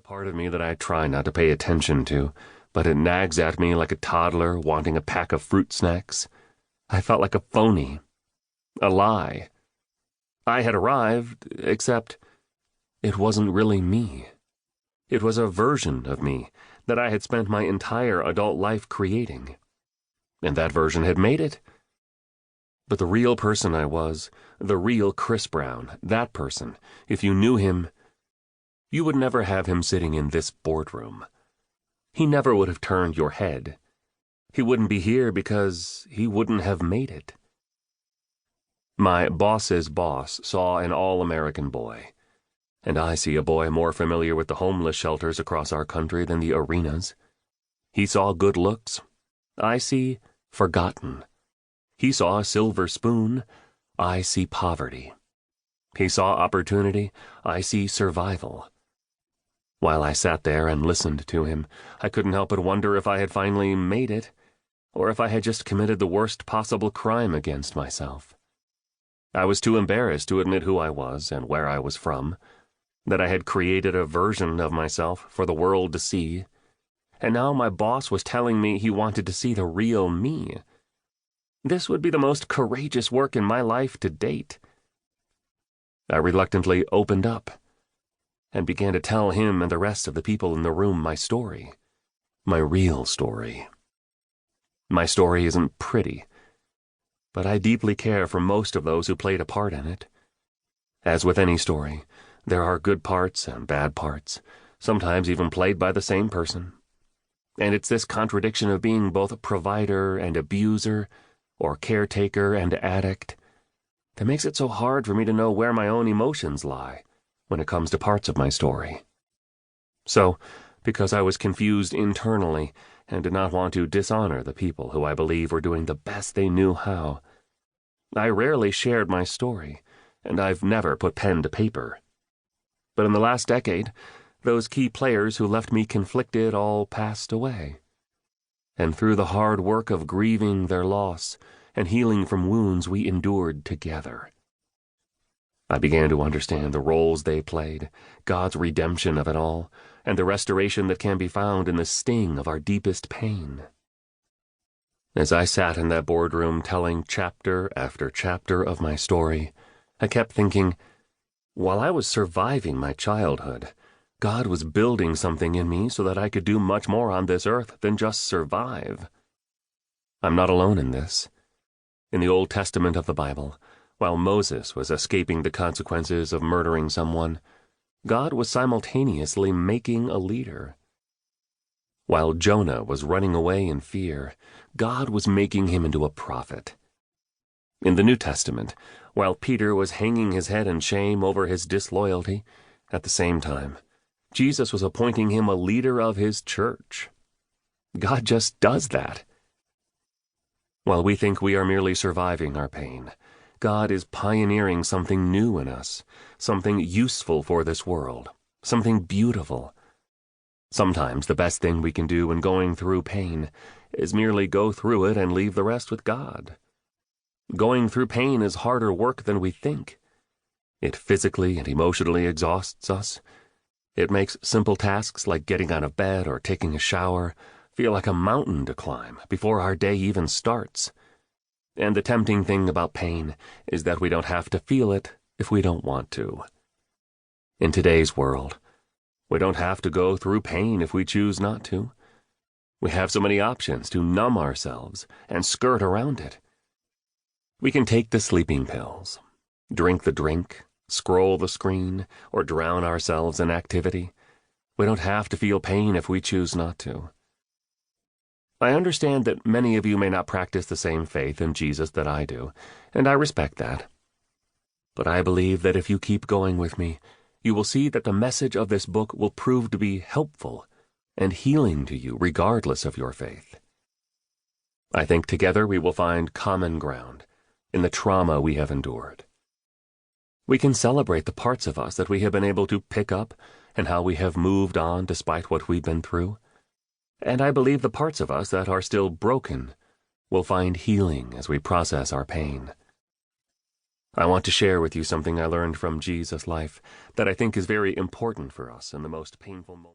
part of me that I try not to pay attention to, but it nags at me like a toddler wanting a pack of fruit snacks. I felt like a phony, a lie. I had arrived, except it wasn't really me. It was a version of me that I had spent my entire adult life creating. And that version had made it. But the real person I was, the real Chris Brown, that person, if you knew him, you would never have him sitting in this boardroom. He never would have turned your head. He wouldn't be here because he wouldn't have made it. My boss's boss saw an all-American boy, and I see a boy more familiar with the homeless shelters across our country than the arenas. He saw good looks. I see forgotten. He saw a silver spoon. I see poverty. He saw opportunity. I see survival. While I sat there and listened to him, I couldn't help but wonder if I had finally made it, or if I had just committed the worst possible crime against myself. I was too embarrassed to admit who I was and where I was from, that I had created a version of myself for the world to see, and now my boss was telling me he wanted to see the real me. This would be the most courageous work in my life to date. I reluctantly opened up and began to tell him and the rest of the people in the room my story, my real story. My story isn't pretty, but I deeply care for most of those who played a part in it. As with any story, there are good parts and bad parts, sometimes even played by the same person. And it's this contradiction of being both provider and abuser, or caretaker and addict, that makes it so hard for me to know where my own emotions lie when it comes to parts of my story. So, because I was confused internally and did not want to dishonor the people who I believe were doing the best they knew how, I rarely shared my story, and I've never put pen to paper. But in the last decade, those key players who left me conflicted all passed away. And through the hard work of grieving their loss and healing from wounds we endured together, I began to understand the roles they played, God's redemption of it all, and the restoration that can be found in the sting of our deepest pain. As I sat in that boardroom telling chapter after chapter of my story, I kept thinking, while I was surviving my childhood, God was building something in me so that I could do much more on this earth than just survive. I'm not alone in this. In the Old Testament of the Bible, while Moses was escaping the consequences of murdering someone, God was simultaneously making a leader. While Jonah was running away in fear, God was making him into a prophet. In the New Testament, while Peter was hanging his head in shame over his disloyalty, at the same time, Jesus was appointing him a leader of his church. God just does that. While we think we are merely surviving our pain, God is pioneering something new in us, something useful for this world, something beautiful. Sometimes the best thing we can do when going through pain is merely go through it and leave the rest with God. Going through pain is harder work than we think. It physically and emotionally exhausts us. It makes simple tasks like getting out of bed or taking a shower feel like a mountain to climb before our day even starts. And the tempting thing about pain is that we don't have to feel it if we don't want to. In today's world, we don't have to go through pain if we choose not to. We have so many options to numb ourselves and skirt around it. We can take the sleeping pills, drink the drink, scroll the screen, or drown ourselves in activity. We don't have to feel pain if we choose not to. I understand that many of you may not practice the same faith in Jesus that I do, and I respect that. But I believe that if you keep going with me, you will see that the message of this book will prove to be helpful and healing to you regardless of your faith. I think together we will find common ground in the trauma we have endured. We can celebrate the parts of us that we have been able to pick up and how we have moved on despite what we've been through. And I believe the parts of us that are still broken will find healing as we process our pain. I want to share with you something I learned from Jesus' life that I think is very important for us in the most painful moments.